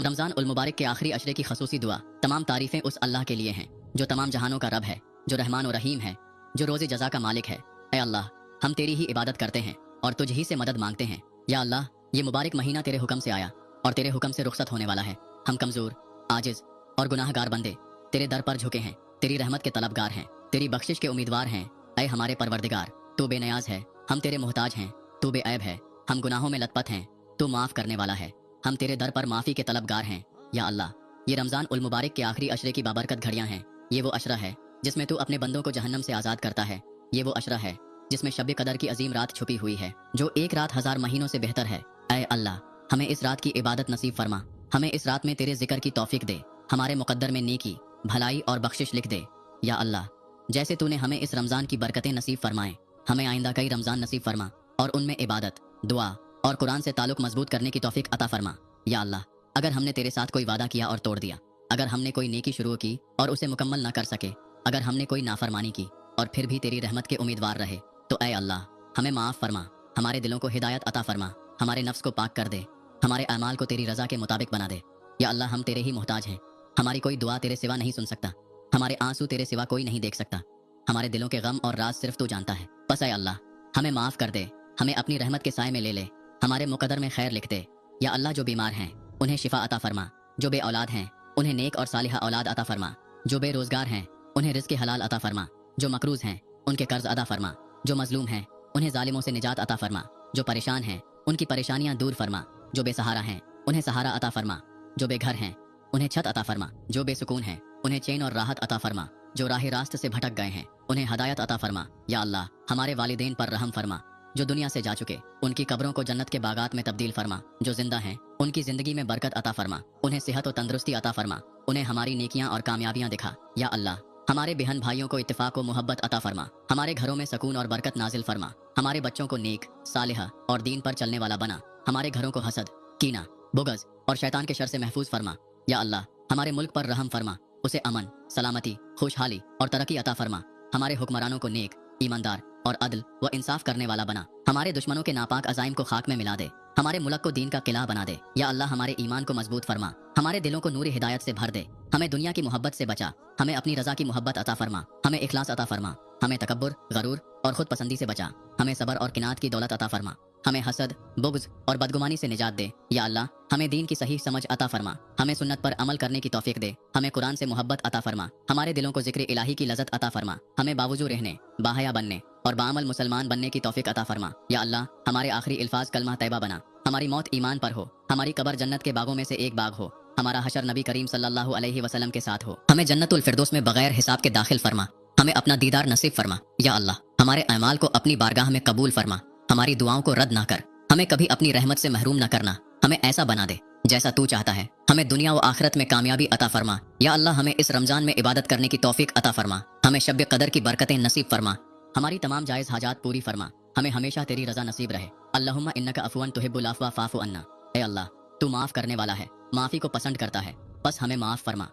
रमज़ान उल मुबारक के आखिरी अशरे की खसूसी दुआ। तमाम तारीफ़ें उस अल्लाह के लिए हैं जो तमाम जहानों का रब है, जो रहमान और रहीम है, जो रोज़े जज़ा का मालिक है। ऐ अल्लाह, हम तेरी ही इबादत करते हैं और तुझ ही से मदद मांगते हैं। या अल्लाह, ये मुबारक महीना तेरे हुक्म से आया और तेरे हुक्म से रुखसत होने वाला है। हम कमज़ोर, आजिज़ और गुनाहगार बंदे तेरे दर पर झुके हैं, तेरी रहमत के तलबगार हैं, तेरी बख्शिश के उम्मीदवार हैं। ऐ हमारे परवरदिगार, तू बेनियाज है, हम तेरे मोहताज हैं। तू बेऐब है, हम गुनाहों में लतपत हैं, तू माफ़ करने वाला है। हम तेरे दर पर माफ़ी के तलबगार हैं। या अल्लाह, ये रमज़ान उल मुबारक के आखिरी अशरे की बाबरकत घड़ियाँ हैं। ये वो अशरा है जिसमें तू अपने बंदों को जहन्नम से आज़ाद करता है। ये वो अशरा है जिसमें शब कदर की अजीम रात छुपी हुई है, जो एक रात 1000 महीनों से बेहतर है। ऐ अल्लाह, हमें इस रात की इबादत नसीब फरमा। हमें इस रात में तेरे जिक्र की तौफीक दे। हमारे मुकद्दर में नेकी, भलाई और बख्शिश लिख दे। या अल्लाह, जैसे तूने हमें इस रमज़ान की बरकतें नसीब फरमाएं, हमें आइंदा कई रमज़ान नसीब फरमा और उनमें इबादत, दुआ और कुरान से ताल्लुक़ मजबूत करने की तौफीक अता फरमा। या अल्लाह, अगर हमने तेरे साथ कोई वादा किया और तोड़ दिया, अगर हमने कोई नेकी शुरू की और उसे मुकम्मल ना कर सके, अगर हमने कोई नाफरमानी की और फिर भी तेरी रहमत के उम्मीदवार रहे, तो ऐ अल्लाह, हमें माफ़ फरमा। हमारे दिलों को हिदायत अता फरमा, हमारे नफ्स को पाक कर दे, हमारे अमाल को तेरी रज़ा के मुताबिक बना दे। या अल्लाह, हम तेरे ही मोहताज हैं। हमारी कोई दुआ तेरे सिवा नहीं सुन सकता, हमारे आंसू तेरे सिवा कोई नहीं देख सकता, हमारे दिलों के गम और राज सिर्फ तू जानता है। बस ऐ अल्लाह, हमें माफ़ कर दे, हमें अपनी रहमत के साए में ले ले, हमारे मुकद्दर में खैर लिख दे। या अल्लाह, जो बीमार हैं उन्हें शिफा अता फरमा, जो बे औलाद हैं उन्हें नेक और सालिहा औलाद अता फरमा, जो बेरोजगार हैं उन्हें रिज़्क़ हलाल अता फरमा, जो मकरूज़ हैं उनके कर्ज अदा फरमा, जो मजलूम हैं उन्हें जालिमों से निजात अता फरमा, जो परेशान हैं उनकी परेशानियां दूर फरमा, जो बेसहारा हैं उन्हें सहारा अता फरमा, जो बेघर हैं उन्हें छत अता फरमा, जो बेसुकून हैं उन्हें चैन और राहत अता फरमा, जो राह रास्त से भटक गए हैं उन्हें हदायत अता फरमा। या अल्लाह, हमारे वालिदैन पर रहम फरमा, जो दुनिया से जा चुके उनकी कब्रों को जन्नत के बागात में तब्दील फरमा, जो जिंदा हैं उनकी जिंदगी में बरकत अता फरमा, उन्हें सेहत और तंदुरुस्ती अता फरमा, उन्हें हमारी नेकियां और कामयाबियां दिखा। या अल्लाह, हमारे बहन भाइयों को इत्तेफाक व मोहब्बत अता फरमा, हमारे घरों में सकून और बरकत नाजिल फरमा, हमारे बच्चों को नेक, सालिहा और दीन पर चलने वाला बना, हमारे घरों को हसद, कीना, बुग़्ज़ और शैतान के शर से महफूज फरमा। या अल्लाह, हमारे मुल्क पर रहम फरमा, उसे अमन, सलामती, खुशहाली और तरक्की अता फरमा, हमारे हुक्मरानों को नेक, ईमानदार और अदल व इंसाफ करने वाला बना, हमारे दुश्मनों के नापाक अज़ाइम को खाक में मिला दे, हमारे मुल्क को दीन का किला बना दे। या अल्लाह, हमारे ईमान को मजबूत फरमा, हमारे दिलों को नूर हिदायत से भर दे, हमें दुनिया की मोहब्बत से बचा, हमें अपनी रजा की मोहब्बत अता फरमा, हमें इखलास अता फरमा, हमें तकब्बुर, गरूर और खुद पसंदी से बचा, हमें सबर और किनात की दौलत अता फरमा, हमें हसद, बुग़्ज़ और बदगुमानी से निजात दे। या अल्लाह, हमें दीन की सही समझ अता फरमा, हमें सुन्नत पर अमल करने की तौफीक दे, हमें कुरान से मोहब्बत अता फरमा, हमारे दिलों को जिक्र इलाही की लज़्ज़त अता फरमा, हमें बावजू रहने, बाहया बनने और बाअमल मुसलमान बनने की तौफीक अता फरमा। या अल्लाह, हमारे आखिरी अल्फाज कलमा तैयबा बना, हमारी मौत ईमान पर हो, हमारी कब्र जन्नत के बागों में से एक बाग हो, हमारा हशर नबी करीम सल्लल्लाहु अलैहि वसल्लम के साथ हो, हमें जन्नतुल फिरदौस में बगैर हिसाब के दाखिल फरमा, हमें अपना दीदार नसीब फरमा। या अल्लाह, हमारे अमाल को अपनी बारगाह में कबूल फरमा, हमारी दुआओं को रद्द ना कर, हमें कभी अपनी रहमत से महरूम ना करना, हमें ऐसा बना दे जैसा तू चाहता है, हमें दुनिया व आखिरत में कामयाबी अता फरमा। या अल्लाह, हमें इस रमजान में इबादत करने की तौफीक अता फरमा, हमें शब कदर की बरकतें नसीब फरमा, हमारी तमाम जायज़ हाजात पूरी फरमा, हमें हमेशा तेरी रजा नसीब रहे। अल्लाहुम्मा इन्नका अफ़ुवन तुहिब्बुल अफ़्वा फ़ाफ़ु अन्ना। ऐ अल्लाह, तू माफ़ करने वाला है, माफ़ी को पसंद करता है, बस हमें माफ़ फरमा।